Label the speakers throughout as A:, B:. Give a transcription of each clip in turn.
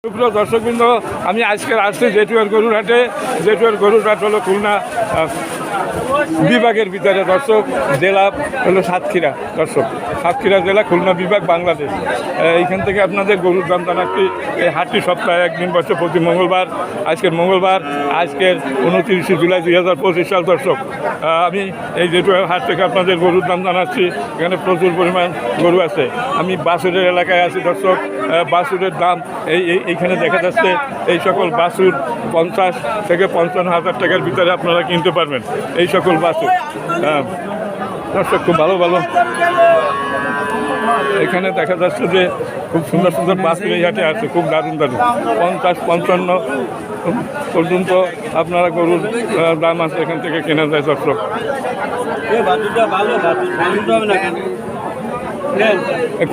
A: সুপ্রিয় দর্শকবৃন্দ, আমি আজকের আসছি জেটুয়ার গরুর হাটে। জেটুয়ার গরুর হাট হলো খুলনা বিভাগের ভিতরে দর্শক, জেলা হলো সাতক্ষীরা। দর্শক, সাতক্ষীরা জেলা, খুলনা বিভাগ, বাংলাদেশ। এইখান থেকে আপনাদের গরুর দাম জানাচ্ছি। এই হাটটি সপ্তাহে একদিন বসে, প্রতি মঙ্গলবার। আজকের মঙ্গলবার, আজকের 29শে জুলাই 2025 সাল। দর্শক, আমি এই জেটুয়ার হাট থেকে আপনাদের গরুর দাম জানাচ্ছি। এখানে প্রচুর পরিমাণ গরু আছে। আমি বাছুরের এলাকায় আছি দর্শক। বাছুরের দাম এইখানে দেখা যাচ্ছে। এই সকল বাছুর 50 থেকে 55 হাজার টাকার ভিতরে আপনারা কিনতে পারবেন এই সকল বাছুর। দর্শক, খুব ভালো ভালো এখানে দেখা যাচ্ছে যে খুব সুন্দর সুন্দর বাছুর এই হাটে আছে, খুব দারুণ দারুণ। 50-55 পর্যন্ত আপনারা গরুর দাম আছে, এখান থেকে কেনা যায়। দর্শক,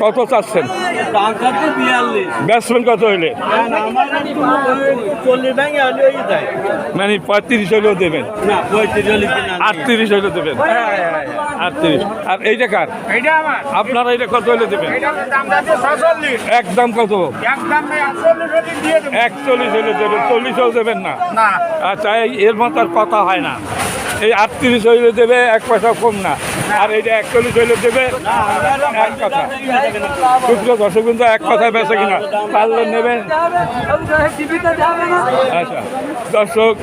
A: কত চাচ্ছেন? বেচবেন কত হইলে? মানে 35 হইলেও দেবেন, 38 হইলে দেবেন, 38। আর এইটা কার? আপনারা এটা কত হইলে দেবেন? একদম কত? 41 হইলে দেবেন, 40ও দেবেন না? আচ্ছা, এর মতো আর কথা হয় না। এই 38 হইলে দেবে, 1 পয়সা কম না। আর এইটা 41 হইলে দেবে, এক কথা। সুপ্রিয় দর্শক, কিন্তু এক কথায় বেচে কিনা পারলে নেবেন। আচ্ছা দর্শক,